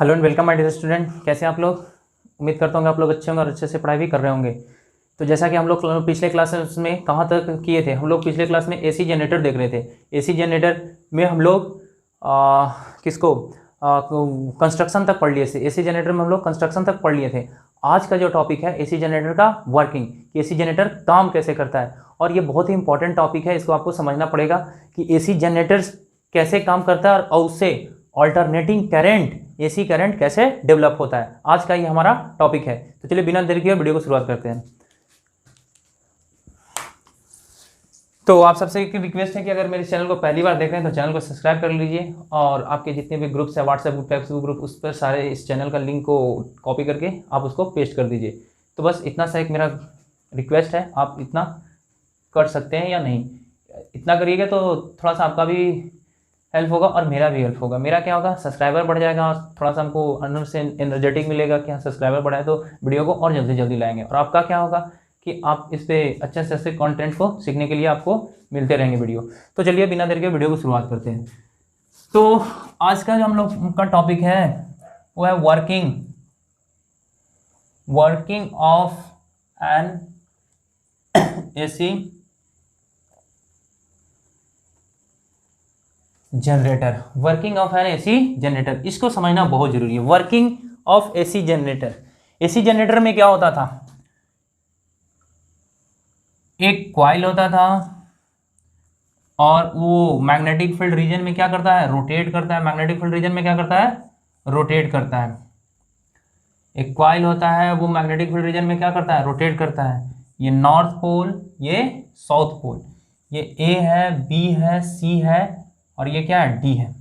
Hello and welcome my dear student. कैसे हैं आप लोग? उम्मीद करता हूँ आप लोग अच्छे होंगे और अच्छे से पढ़ाई भी कर रहे होंगे। तो जैसा कि हम लोग पिछले क्लासेस में कहाँ तक किए थे, हम लोग पिछले क्लास में एसी जनरेटर देख रहे थे। एसी जनरेटर में हम लोग किसको कंस्ट्रक्शन तक पढ़ लिए थे। एसी जनरेटर में हम लोग कंस्ट्रक्शन तक पढ़ लिए थे। आज का जो टॉपिक है एसी जनरेटर का वर्किंग, एसी जनरेटर काम कैसे करता है। और ये बहुत ही इंपॉर्टेंट टॉपिक है, इसको आपको समझना पड़ेगा कि एसी जनरेटर कैसे काम करता है और उससे ऑल्टरनेटिंग करंट, एसी करंट कैसे डेवलप होता है। आज का ये हमारा टॉपिक है। तो चलिए बिना देरी किए वीडियो को शुरुआत करते हैं। तो आप सबसे एक रिक्वेस्ट है कि अगर मेरे चैनल को पहली बार देख रहे हैं तो चैनल को सब्सक्राइब कर लीजिए और आपके जितने भी ग्रुप्स हैं, व्हाट्सएप ग्रुप, फेसबुक ग्रुप, उस पर सारे इस चैनल का लिंक को कॉपी करके आप उसको पेस्ट कर दीजिए। तो बस इतना सा एक मेरा रिक्वेस्ट है, आप इतना कर सकते हैं या नहीं, इतना करिएगा तो थोड़ा सा आपका भी हेल्प होगा और मेरा भी हेल्प होगा। मेरा क्या होगा, सब्सक्राइबर बढ़ जाएगा, थोड़ा सा हमको अंदर से एनर्जेटिक मिलेगा कि हाँ सब्सक्राइबर बढ़ाए तो वीडियो को और जल्दी जल्दी लाएंगे। और आपका क्या होगा कि आप इस पर अच्छे से अच्छे कंटेंट को सीखने के लिए आपको मिलते रहेंगे वीडियो। तो चलिए बिना देर के वीडियो को शुरुआत करते हैं। तो आज का जो हम लोग का टॉपिक है वो है working of N AC generator. Working of N AC generator, इसको समझना बहुत जरूरी है। Working of AC generator, AC generator में क्या होता था, एक कॉइल होता था और वो मैग्नेटिक फील्ड रीजन में क्या करता है, रोटेट करता है। मैग्नेटिक फील्ड रीजन में क्या करता है, रोटेट करता है। एक कॉइल होता है, वो मैग्नेटिक फील्ड रीजन में क्या करता है, रोटेट करता है। ये नॉर्थ पोल, ये साउथ पोल, ये ए है, बी है, सी है और ये क्या है, डी है।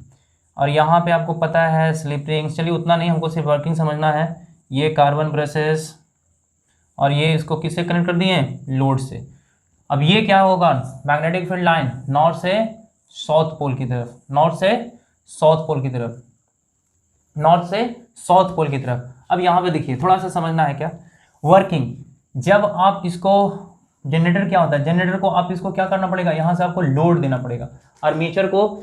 और यहाँ पे आपको पता है स्लिप रिंग्स, चलिए उतना नहीं, हमको सिर्फ वर्किंग समझना है। ये कार्बन ब्रशेस और ये इसको किससे कनेक्ट कर दिए, लोड से। अब ये क्या होगा, मैग्नेटिक फील्ड लाइन नॉर्थ से साउथ पोल की तरफ, नॉर्थ से साउथ पोल की तरफ, नॉर्थ से साउथ पोल की तरफ। अब यहाँ पे देखिए थोड़ा सा समझना है क्या, वर्किंग, जब आप इसको जनरेटर क्या होता है, जनरेटर को आप इसको क्या करना पड़ेगा, यहाँ से आपको लोड देना पड़ेगा। आर्मेचर को,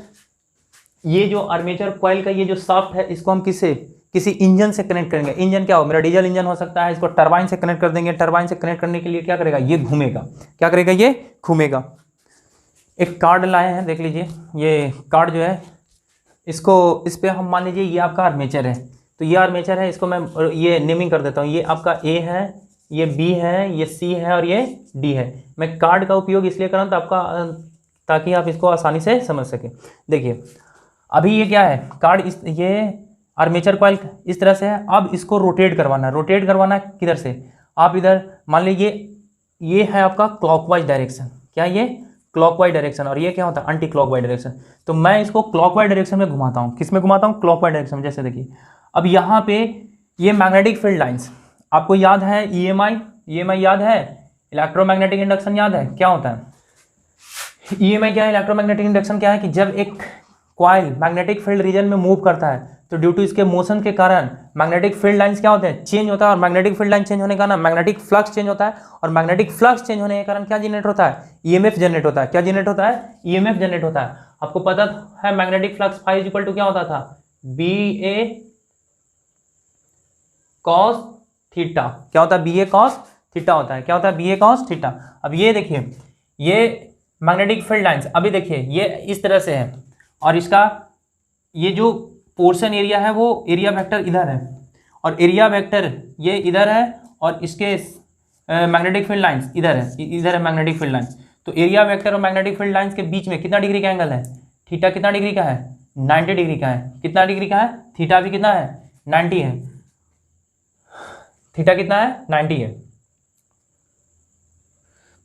ये जो आर्मेचर कॉइल का ये जो शाफ्ट है, इसको हम किसी इंजन से कनेक्ट करेंगे। इंजन क्या हो, मेरा डीजल इंजन हो सकता है, इसको टरबाइन से कनेक्ट कर देंगे। टरबाइन से कनेक्ट करने के लिए क्या करेगा, ये घूमेगा। क्या करेगा, ये घूमेगा। एक कार्ड लाए हैं, देख लीजिए। ये कार्ड जो है, इसको इस पर हम मान लीजिए ये आपका आर्मेचर है। तो ये आर्मेचर है, इसको मैं ये नेमिंग कर देता हूँ। ये आपका ए है, ये बी है, ये सी है और ये डी है। मैं कार्ड का उपयोग इसलिए कर रहा हूँ ताकि आप इसको आसानी से समझ सकें। देखिए अभी ये क्या है, कार्ड ये आर्मेचर कॉइल इस तरह से है। अब इसको रोटेट करवाना है। रोटेट करवाना है किधर से, आप इधर मान लीजिए ये है आपका क्लॉकवाइज डायरेक्शन। क्या ये क्लॉकवाइज डायरेक्शन, और ये क्या होता है, एंटी क्लॉकवाइज डायरेक्शन। तो मैं इसको क्लॉकवाइज डायरेक्शन में घुमाता हूँ। किस में घुमाता हूँ, क्लॉकवाइज डायरेक्शन में। जैसे देखिए अब यहाँ पे ये मैग्नेटिक फील्ड लाइन्स, आपको याद है ईएमआई याद है, इलेक्ट्रोमैग्नेटिक इंडक्शन याद है, क्या होता है ईएमआई, क्या है इलेक्ट्रोमैग्नेटिक इंडक्शन, क्या है कि जब एक कॉइल मैग्नेटिक फील्ड रीजन में मूव करता है तो ड्यू टू इसके मोशन के कारण मैग्नेटिक फील्ड लाइंस क्या होते हैं, चेंज होता है। और मैग्नेटिक फील्ड लाइन चेंज होने का ना मैग्नेटिक फ्लक्स चेंज होता है। और मैग्नेटिक फ्लक्स चेंज होने के कारण क्या जनरेट होता है, ईएमएफ जनरेट होता है। क्या जनरेट होता है, ईएमएफ जनरेट होता है। आपको पता है magnetic flux phi equal to क्या होता था, बी ए कॉस थीटा। क्या होता है, बी ए कॉस थीटा होता है। क्या होता है, बी ए कॉस थीटा। अब ये देखिए ये मैग्नेटिक फील्ड लाइंस, अभी देखिए ये इस तरह से है और इसका ये जो पोर्शन एरिया है वो एरिया वेक्टर इधर है और एरिया वेक्टर ये इधर है और इसके मैग्नेटिक फील्ड लाइंस इधर है मैग्नेटिक फील्ड लाइंस। तो एरिया वेक्टर और मैग्नेटिक फील्ड लाइंस के बीच में कितना डिग्री का एंगल है, थीटा कितना डिग्री का है, 90 डिग्री का है। कितना डिग्री का है, थीटा भी कितना है, 90 है। थीटा कितना है, 90 है।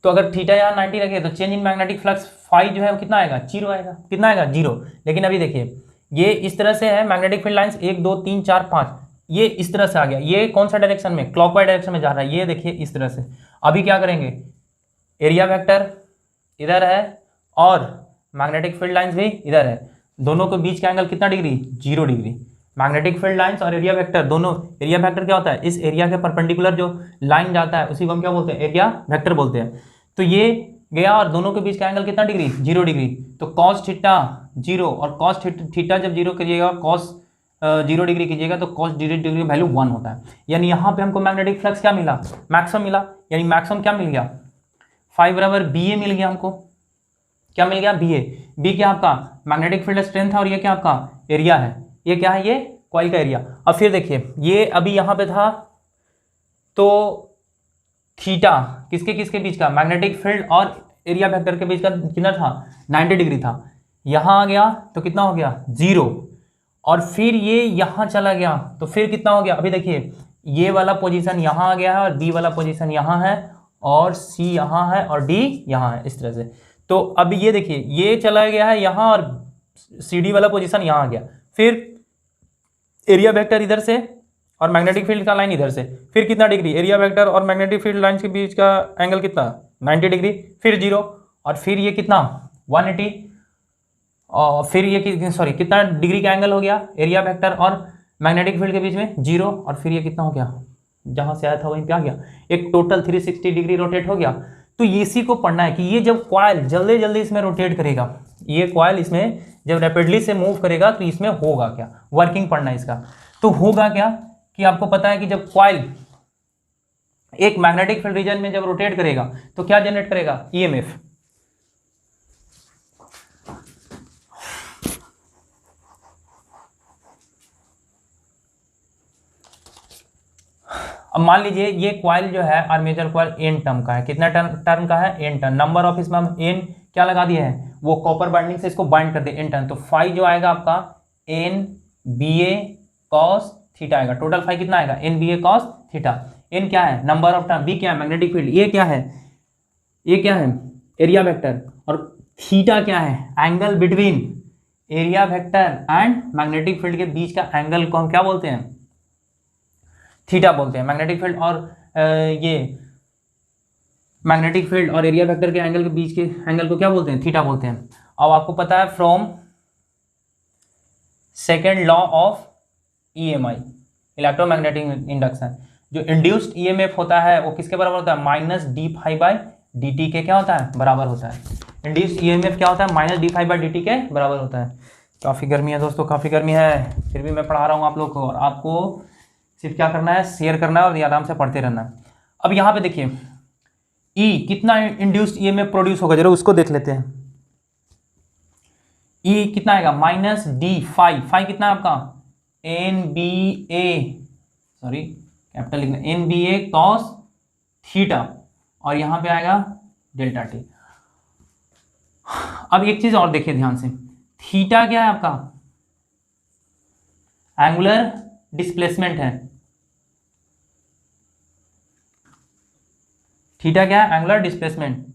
तो अगर थीटा यहाँ 90 रखे तो change in magnetic flux phi जो है वो कितना आएगा, 0 आएगा। कितना आएगा, 0। लेकिन अभी देखिए ये इस तरह से है, मैग्नेटिक फील्ड लाइंस 1 2 3 4 5, ये इस तरह से आ गया। ये कौन सा डायरेक्शन में, क्लॉकवाइज डायरेक्शन में जा रहा है। ये देखिए इस तरह से। अभी क्या करेंगे, एरिया वेक्टर इधर है और मैग्नेटिक फील्ड लाइंस भी इधर है। दोनों के बीच का एंगल कितना degree, 0 degree. Magnetic field lines और एरिया वेक्टर दोनों, एरिया वेक्टर क्या होता है, इस एरिया के परपेंडिकुलर जो लाइन जाता है उसी को हम क्या बोलते हैं, एरिया वेक्टर बोलते हैं। तो ये गया और दोनों के बीच का एंगल कितना डिग्री, 0 डिग्री। तो कॉस थीटा 0 और कॉस थीटा जब 0 करिएगा, कॉस 0 डिग्री कीजिएगा तो cos 0 डिग्री का वैल्यू 1 होता है। यानी यहाँ पे हमको मैग्नेटिक फ्लक्स क्या मिला, मैक्सिमम मिला, यानी मैक्सिमम क्या मिल गया, फाइव बराबर BA मिल गया हमको। क्या मिल गया, BA। B क्या आपका मैग्नेटिक फील्ड स्ट्रेंथ है और ये क्या आपका एरिया है, ये क्या है, ये कॉइल का एरिया। अब फिर देखिए ये अभी यहाँ पे था तो थीटा किसके किसके बीच का, मैग्नेटिक फील्ड और एरिया वेक्टर के बीच का कितना था, 90 डिग्री था। यहाँ आ गया तो कितना हो गया 0, और फिर ये यहाँ चला गया तो फिर कितना हो गया, अभी देखिए ये वाला पोजीशन यहाँ आ गया है और B वाला पोजीशन यहाँ है और C यहाँ है और D यहाँ है, इस तरह से। तो अब ये देखिए ये चला गया है यहाँ और CD वाला पोजीशन यहाँ आ गया, फिर एरिया वेक्टर इधर से और मैग्नेटिक फील्ड का लाइन इधर से, फिर कितना डिग्री, एरिया वेक्टर और मैग्नेटिक फील्ड लाइन्स के बीच का एंगल कितना 90 डिग्री, फिर 0, और फिर ये कितना 180, और फिर ये सॉरी कितना डिग्री का एंगल हो गया एरिया वेक्टर और मैग्नेटिक फील्ड के बीच में 0, और फिर ये कितना हो गया, जहां से आया था वहीं पे आ गया, एक टोटल 360 डिग्री रोटेट हो गया। तो इसी को पढ़ना है कि ये जब कॉइल जल्दी जल्दी इसमें रोटेट करेगा, ये कॉइल इसमें जब रैपिडली से मूव करेगा तो इसमें होगा क्या, वर्किंग पढ़ना है इसका। तो होगा क्या कि आपको पता है कि जब कॉइल एक मैग्नेटिक फील्ड रीजन में जब रोटेट करेगा तो क्या जनरेट करेगा, EMF। अब मान लीजिए ये कॉइल जो है आर्मेचर कॉइल N टर्म का है, कितना टर्म का है, N टर्म। नंबर ऑफ इसमें हम N क्या लगा दिए हैं, वो कॉपर बाइंडिंग से इसको बाइंड कर दे N टर्म। तो फाई जो आएगा आपका NBA cos थीटा आएगा, टोटल फाई कितना आएगा NBA cos थीटा। N क्या है नंबर ऑफ टर्म, B क्या है मैग्नेटिक फील्ड, ये क्या है, ये क्या है एरिया वेक्टर, और थीटा क्या है angle between area vector and magnetic field के बीच का एंगल को हम क्या बोलते हैं, थीटा बोलते हैं। मैग्नेटिक फील्ड और ये मैग्नेटिक फील्ड और एरिया वेक्टर के एंगल के बीच के एंगल को क्या बोलते हैं, थीटा बोलते हैं। अब आपको पता है from second law of EMI electromagnetic induction, जो इंड्यूस्ड EMF होता है वो किसके बराबर होता है, माइनस d∅dt के क्या होता है बराबर होता है। इंड्यूस्ड EMF क्या होता है, माइनस d∅dt के बराबर होता है। काफ़ी गर्मी है दोस्तों, काफ़ी गर्मी है, फिर भी मैं पढ़ा रहा हूँ आप लोग को, और आपको सिर्फ क्या करना है, शेयर करना है और आराम से पढ़ते रहना है। अब यहाँ पे देखिए E कितना इंड्यूस्ड EMF प्रोड्यूस होगा, जरूर उसको देख लेते हैं। E कितना आएगा माइनस d∅ कितना है आपका NBA, सॉरी कैपिटल लिखना, NBA cos थीटा, और यहाँ पे आएगा डेल्टा t। अब एक चीज और देखिए ध्यान से, थीटा क्या है आपका एंगुलर डिस्प्लेसमेंट है, थीटा क्या है एंगुलर डिस्प्लेसमेंट।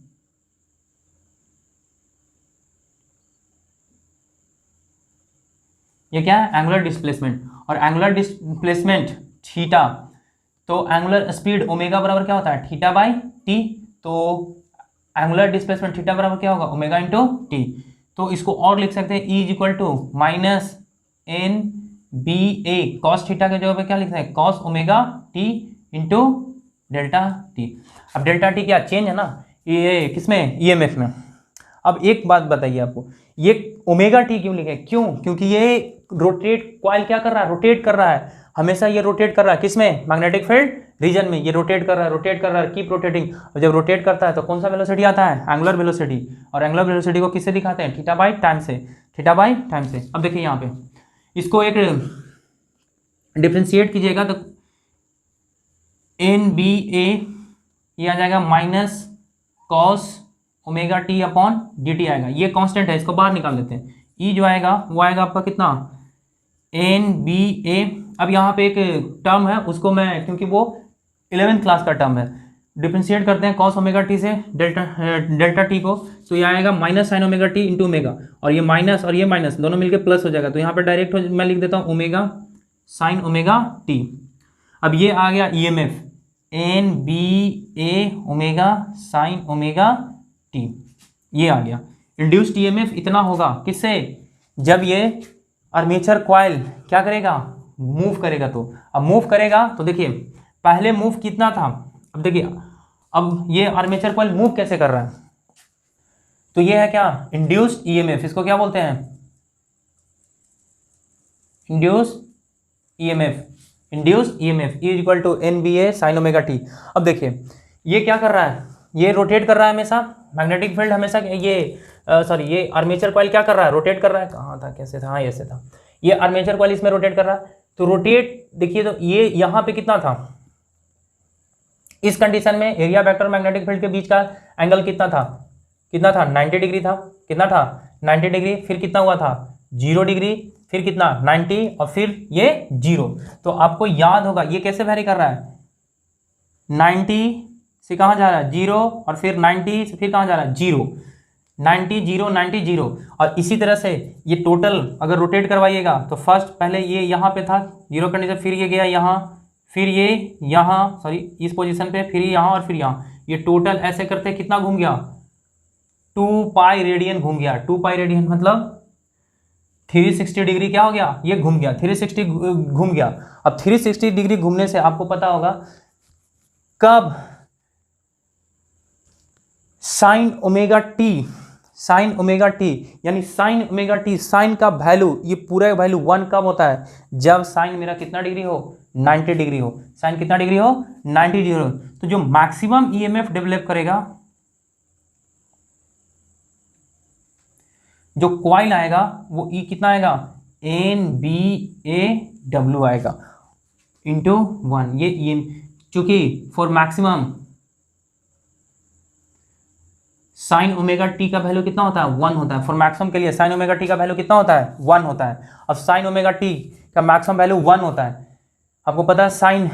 ये क्या है एंगुलर डिस्प्लेसमेंट, और एंगुलर डिस्प्लेसमेंट थीटा, तो एंगुलर स्पीड ओमेगा बराबर क्या होता है थीटा बाई टी, तो एंगुलर डिस्प्लेसमेंट थीटा बराबर क्या होगा ओमेगा इंटू टी। तो इसको और लिख सकते हैं E is equal to minus NBA cos theta के जगह पे क्या लिखते हैं cos omega T into delta T. अब डेल्टा टी क्या चेंज है ना ये किसमें EMF में। अब एक बात बताइए आपको, ये ओमेगा टी क्यों लिखे, क्यों, क्योंकि ये रोटेट कॉइल क्या कर रहा है, रोटेट कर रहा है, हमेशा ये रोटेट कर रहा है किसमें मैग्नेटिक फील्ड रीजन में, ये रोटेट कर रहा है कीप रोटेटिंग। और जब रोटेट करता है तो कौन सा वेलोसिटी आता है एंगुलर वेलोसिटी, और एंगुलर वेलोसिटी को किससे दिखाते हैं थीटा बाई टाइम से, थीटा बाई टाइम से। अब देखिए यहाँ पे इसको एक डिफ्रेंशिएट कीजिएगा तो NBA ये आ जाएगा minus cos omega T upon dt आएगा, ये कांस्टेंट है, इसको बाहर निकाल लेते हैं। E जो आएगा वो आएगा आपका कितना NBA। अब यहाँ पे एक टर्म है उसको मैं, क्योंकि वो 11th क्लास का टर्म है, डिफ्रेंशिएट करते हैं कॉस ओमेगा टी से डेल्टा टी को, तो ये आएगा minus sign omega T into omega, और ये माइनस और ये माइनस दोनों मिलकर प्लस हो जाएगा, तो यहाँ पे डायरेक्ट मैं लिख देता हूँ ओमेगा साइन ओमेगा टी। अब ये आ गया EMF NBA omega sine omega T, ये आ गया। इंड्यूस्ड EMF इतना होगा किससे, जब ये आर्मेचर कॉइल क्या करेगा मूव करेगा, तो अब मूव करेगा तो देखिए पहले मूव कितना था, अब देखिए अब ये आर्मेचर कॉइल मूव कैसे कर रहा है, तो ये है क्या इंड्यूस्ड EMF, इसको क्या बोलते हैं induced EMF, induced EMF is equal to NBA sin omega T. अब देखिए ये क्या कर रहा है, ये रोटेट कर रहा है हमेशा, मैग्नेटिक फील्ड हमेशा ये आर्मेचर कॉइल क्या कर रहा है, रोटेट कर रहा है। कहाँ था, कैसे था, हाँ ऐसे था, ये आर्मेचर कॉइल इसमें रोटेट कर रहा है। तो रोटेट देखिए, तो ये यहाँ पे कितना था, इस कंडीशन में एरिया वेक्टर मैग्नेटिक फील्ड के बीच का एंगल कितना था, 90 डिग्री था, कितना था 90 डिग्री, फिर कितना हुआ था 0 डिग्री, फिर कितना 90 और फिर ये 0। तो आपको याद होगा ये कैसे वैरी कर रहा है, 90 से कहाँ जा रहा है 0 और फिर 90 से फिर कहाँ जा रहा है 0, 90 0 90 0। और इसी तरह से ये टोटल अगर रोटेट करवाइएगा तो फर्स्ट पहले ये यहाँ पे था 0 कंडीशन, फिर ये गया यहाँ, फिर ये यहाँ, सॉरी इस पोजीशन पे, फिर यहाँ और फिर यहाँ, ये टोटल ऐसे करते कितना घूम गया 2 पाई रेडियन घूम गया। 2 पाई रेडियन मतलब 360 डिग्री क्या हो गया, ये घूम गया, 360 घूम गया। अब 360 डिग्री घूमने से आपको पता होगा कब साइन ओमेगा टी यानी साइन ओमेगा टी, साइन का वैल्यू, ये पूरा वैल्यू 1 कब होता है, जब साइन मेरा कितना डिग्री हो 90 डिग्री हो, साइन कितना डिग्री हो 90 डिग्री हो। तो जो मैक्सिमम ईएमएफ डेवलप करेगा, जो कॉइल आएगा वो ई कितना आएगा NBAW आएगा इंटू 1। ये चूंकि for maximum sign omega T का वैल्यू कितना होता है 1 होता है, फॉर मैक्सिमम के लिए साइन ओमेगा टी का वैल्यू कितना होता है 1 होता है। अब साइन ओमेगा टी का मैक्सिमम वैल्यू 1 होता है, आपको पता है साइन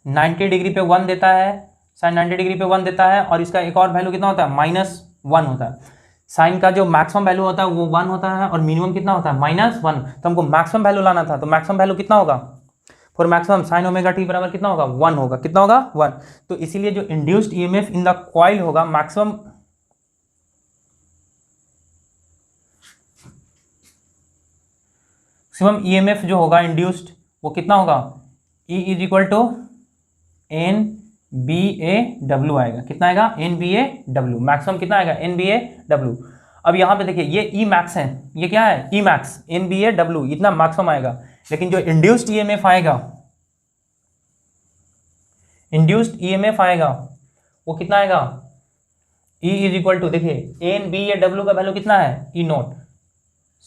90 डिग्री पे 1 देता है, साइन 90 डिग्री पे 1 देता है, और इसका एक और वैल्यू कितना होता है -1 होता है। साइन का जो मैक्सिमम वैल्यू होता है वो 1 होता है और मिनिमम कितना होता है -1। तो हमको मैक्सिमम वैल्यू लाना था, तो मैक्सिमम वैल्यू कितना होगा for maximum sign omega T बराबर कितना होगा 1 होगा, कितना होगा 1। तो इसीलिए जो induced EMF in the coil होगा मैक्सिमम ईएमएफ जो होगा इंड्यूस्ड वो कितना होगा E is equal to NBAW आएगा, कितना आएगा NBAW, मैक्सिमम कितना आएगा NBAW। अब यहाँ पे देखिए ये E मैक्स है, ये क्या है E मैक्स, NBAW इतना मैक्सिमम आएगा। लेकिन जो इंड्यूस्ड ईएमएफ आएगा, वो कितना आएगा E इज इक्वल टू, देखिए NBAW का वैल्यू कितना है E0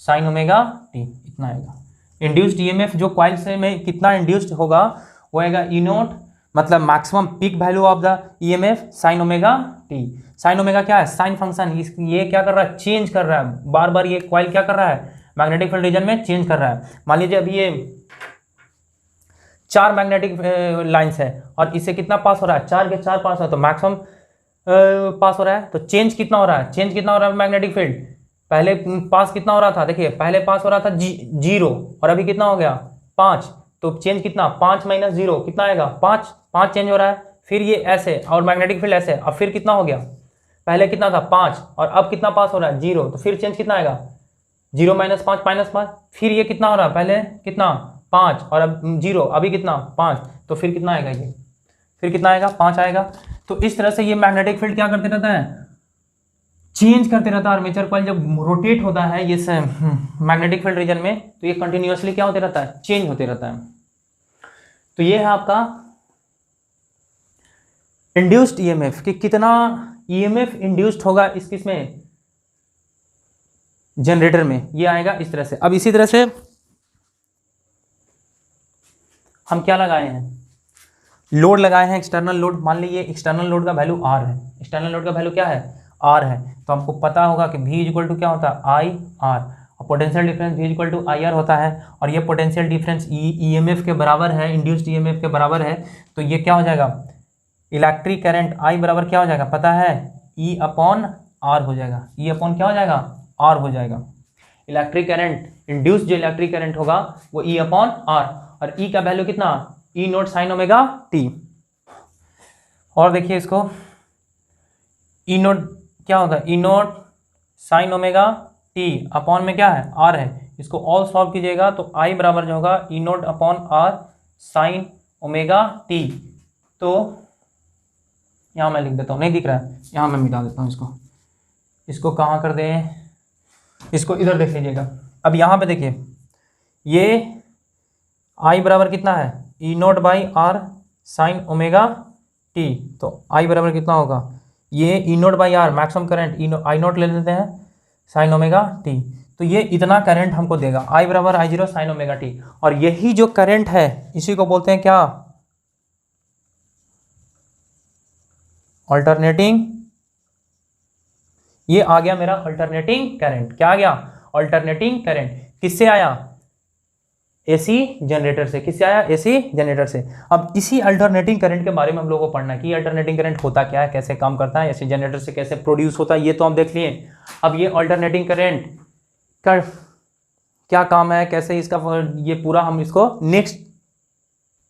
साइन ओमेगा टी, इतना आएगा। इंड्यूस्ड ईएमएफ जो कॉइल से में कितना इंड्यूस्ड होगा वो आएगा E0 मतलब maximum peak value of the EMF sign omega T. Sine omega क्या है, साइन फंक्शन, ये क्या कर रहा है चेंज कर रहा है, बार बार ये कॉइल क्या कर रहा है मैग्नेटिक फील्ड रीजन में चेंज कर रहा है। मान लीजिए अभी ये 4 मैग्नेटिक लाइंस है और इससे कितना पास हो रहा है 4 के 4 पास हो रहा है, तो मैक्सिमम पास हो रहा है। तो चेंज कितना हो रहा है, मैग्नेटिक फील्ड पहले पास कितना हो रहा था, देखिए पहले पास हो रहा था 0 और अभी कितना हो गया 5, तो चेंज कितना 5 - 0 कितना आएगा 5 चेंज हो रहा है। फिर ये ऐसे और मैग्नेटिक फील्ड ऐसे, अब फिर कितना हो गया, पहले कितना था 5 और अब कितना पास हो रहा है 0, तो फिर चेंज कितना आएगा 0 - 5 फिर ये कितना हो रहा है, पहले कितना 5 और अब 0, अभी कितना 5, तो फिर कितना आएगा ये, फिर कितना आएगा 5 आएगा। तो इस तरह से ये मैग्नेटिक फील्ड क्या करते रहता है, चेंज करते रहता है। आर्मेचर कॉइल जब रोटेट होता है ये मैग्नेटिक फील्ड रीजन में, तो ये कंटिन्यूअसली क्या होते रहता है, चेंज होते रहता है। तो ये है आपका इंड्यूस्ड ईएमएफ कि कितना ईएमएफ इंड्यूस्ड होगा इस किसमें जनरेटर में, ये आएगा इस तरह से। अब इसी तरह से हम क्या लगाए हैं, लोड लगाए हैं, एक्सटर्नल लोड। मान लीजिए एक्सटर्नल लोड का वैल्यू R है, एक्सटर्नल लोड का वैल्यू क्या है R है, तो हमको पता होगा कि V इक्वल टू क्या होता है IR, और potential difference V equal to IR होता है, और ये पोटेंशियल डिफरेंस EMF के बराबर है, इंड्यूस्ड EMF के बराबर है। तो ये क्या हो जाएगा, इलेक्ट्रिक करंट I बराबर क्या हो जाएगा पता है E/R हो जाएगा, E/ क्या हो जाएगा R हो जाएगा। इलेक्ट्रिक करंट, इंड्यूस्ड जो इलेक्ट्रिक करंट होगा वो E/R, और E का वैल्यू कितना E0 साइन ओमेगा टी। और देखिए इसको E0 क्या होगा E0 sign omega T upon में क्या है R है, इसको ऑल सॉल्व कीजिएगा तो I बराबर जो होगा E0/R साइन ओमेगा टी। तो यहाँ मैं लिख देता हूँ, नहीं दिख रहा है, यहाँ मैं मिटा देता हूँ इसको कहाँ कर दें, इसको इधर देख लीजिएगा। अब यहाँ पे देखिए ये आई बराबर कितना है, E naught by R sine omega t. तो आई बराबर कितना होगा, ये E naught by R maximum current I naught ले लेते हैं साइन ओमेगा टी। तो ये इतना करंट हमको देगा, आई बराबर आई जीरो साइन ओमेगा टी। और यही जो करंट है इसी को बोलते हैं क्या, अल्टरनेटिंग। ये आ गया मेरा अल्टरनेटिंग करंट। क्या आ गया, अल्टरनेटिंग करंट। किससे आया, एसी जनरेटर से। किससे आया, एसी जनरेटर से। अब इसी अल्टरनेटिंग करंट के बारे में हम लोगों को पढ़ना है कि अल्टरनेटिंग करंट होता क्या है, कैसे काम करता है, एसी जनरेटर से कैसे प्रोड्यूस होता है, ये तो हम देख लिए। अब ये अल्टरनेटिंग करंट का क्या काम है, कैसे इसका, ये पूरा हम इसको नेक्स्ट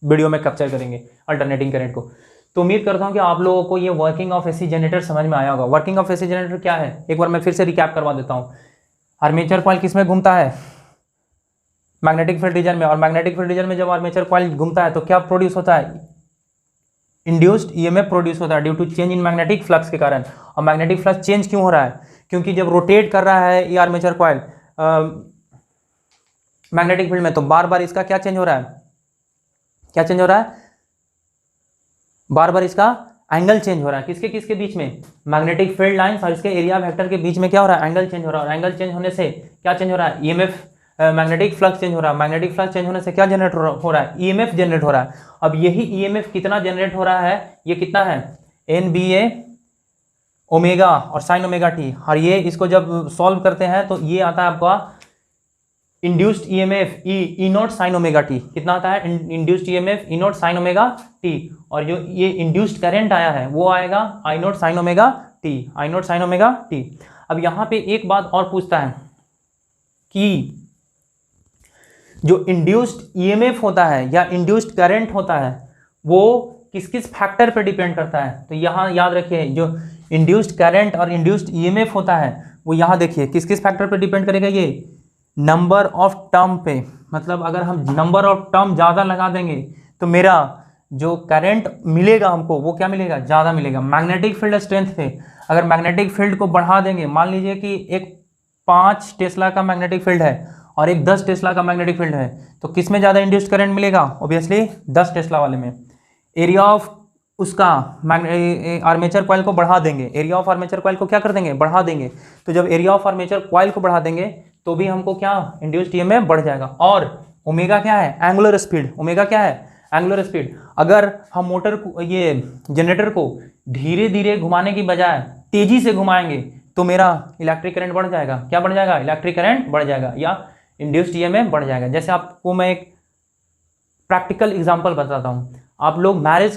वीडियो में कैप्चर करेंगे अल्टरनेटिंग करंट को। तो उम्मीद करता हूं कि आप लोगों को ये वर्किंग ऑफ एसी जनरेटर समझ में आया होगा। वर्किंग ऑफ एसी जनरेटर क्या है, एक बार मैं फिर से रिकैप करवा देता हूं। आर्मेचर कॉइल किस में घूमता है, मैग्नेटिक फील्ड रीजन में। और मैग्नेटिक फील्ड रीजन में जब आर्मेचर कॉइल घूमता है तो क्या प्रोड्यूस होता है, इंड्यूस्ड ईएमएफ प्रोड्यूस होता है due to change in magnetic flux के कारण। और मैग्नेटिक फ्लक्स चेंज क्यों हो रहा है, क्योंकि जब रोटेट कर रहा है ये आर्मेचर कॉइल मैग्नेटिक फील्ड में, तो बार बार इसका क्या चेंज हो रहा है, क्या चेंज हो रहा है, बार बार इसका एंगल चेंज हो रहा है। किसके किसके बीच में, मैग्नेटिक फील्ड लाइंस और इसके एरिया वेक्टर के बीच में क्या हो रहा है, एंगल चेंज हो रहा है। और एंगल चेंज होने से क्या चेंज हो रहा है, ईएमएफ, मैग्नेटिक फ्लक्स चेंज हो रहा है। मैग्नेटिक फ्लक्स चेंज होने से क्या जनरेट हो रहा है, ईएमएफ जनरेट हो रहा है। अब यही ईएमएफ कितना जनरेट हो रहा है, ये कितना है, एन बी ए ओमेगा और साइन ओमेगा टी। और ये इसको जब सॉल्व करते हैं तो ये आता है आपका induced EMF E naught sine omega t. कितना आता है, induced EMF E naught sine omega t. और जो ये इंड्यूस्ड करंट आया है वो आएगा I naught sine omega t, I naught sine omega T. अब यहां पे एक बात और पूछता है कि जो इंड्यूस्ड ईएमएफ होता है या इंड्यूस्ड करंट होता है वो किस किस फैक्टर पे डिपेंड करता है। तो यहाँ याद रखिए, जो इंड्यूस्ड करंट और इंड्यूस्ड ईएमएफ होता है वो यहाँ देखिए किस किस फैक्टर पे डिपेंड करेगा, ये नंबर ऑफ टर्म पे। मतलब अगर हम नंबर ऑफ टर्म ज़्यादा लगा देंगे तो मेरा जो करंट मिलेगा हमको वो क्या मिलेगा, ज़्यादा मिलेगा। मैग्नेटिक फील्ड स्ट्रेंथ पे अगर मैग्नेटिक फील्ड को बढ़ा देंगे, मान लीजिए कि एक 5 टेस्ला का मैग्नेटिक फील्ड है और एक 10 टेस्ला का मैग्नेटिक फील्ड है, तो किस में ज़्यादा इंड्यूस्ड करंट मिलेगा, ऑब्वियसली 10 टेस्ला वाले में। एरिया ऑफ उसका आर्मेचर कॉइल को बढ़ा देंगे, एरिया ऑफ आर्मेचर कॉइल को क्या कर देंगे, बढ़ा देंगे। तो जब एरिया ऑफ आर्मेचर कॉइल को बढ़ा देंगे तो भी हमको क्या, इंड्यूस्ड ईएमएफ बढ़ जाएगा। और ओमेगा क्या है, एंगुलर स्पीड। ओमेगा क्या है, एंगुलर स्पीड। अगर हम मोटर को, ये जनरेटर को धीरे धीरे घुमाने की बजाय तेजी से घुमाएंगे तो मेरा इलेक्ट्रिक करंट बढ़ जाएगा। क्या बढ़ जाएगा, इलेक्ट्रिक करंट बढ़ जाएगा या इंड्यूस्ड ईएमएफ बढ़ जाएगा। जैसे आपको मैं एक प्रैक्टिकल एग्जांपल बताता हूँ। आप लोग मैरिज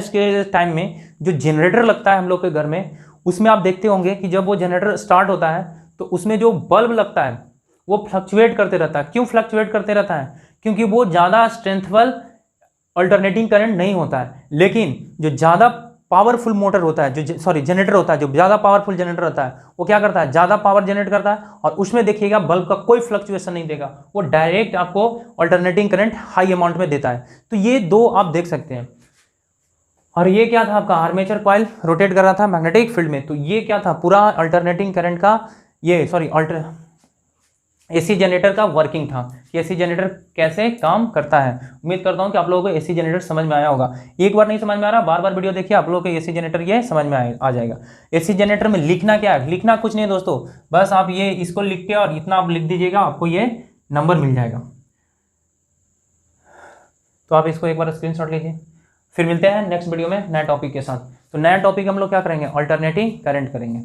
के टाइम में जो जनरेटर लगता है हम लोग के घर में, उसमें आप देखते होंगे कि जब वो जनरेटर स्टार्ट होता है तो उसमें जो बल्ब लगता है वो फ्लक्चुएट करते रहता है। क्यों फ्लक्चुएट करते रहता है, क्योंकि वो ज़्यादा स्ट्रेंथफुल अल्टरनेटिंग करंट नहीं होता है। लेकिन जो ज़्यादा पावरफुल मोटर होता है, जनरेटर होता है, जो ज़्यादा पावरफुल जनरेटर होता है वो क्या करता है, ज़्यादा पावर जनरेट करता है। और उसमें देखिएगा बल्ब का कोई फ्लक्चुएशन नहीं देगा, वो डायरेक्ट आपको अल्टरनेटिंग करंट हाई अमाउंट में देता है। तो ये दो आप देख सकते हैं। और ये क्या था, आपका आर्मेचर कॉइल रोटेट कर रहा था मैग्नेटिक फील्ड में। तो ये क्या था, पूरा अल्टरनेटिंग करंट का एसी जनरेटर का वर्किंग था कि एसी जनरेटर कैसे काम करता है। उम्मीद करता हूं कि आप लोगों को एसी जनरेटर समझ में आया होगा। एक बार नहीं समझ में आ रहा, बार बार वीडियो देखिए, आप लोगों को एसी जनरेटर ये समझ में आ जाएगा। एसी जनरेटर में लिखना क्या है, लिखना कुछ नहीं है दोस्तों, बस आप ये इसको लिख के और इतना आप लिख दीजिएगा, आपको ये नंबर मिल जाएगा। तो आप इसको एक बार स्क्रीनशॉट लीजिए। फिर मिलते हैं नेक्स्ट वीडियो में नए टॉपिक के साथ। तो नया टॉपिक हम लोग क्या करेंगे, अल्टरनेटिंग करंट करेंगे।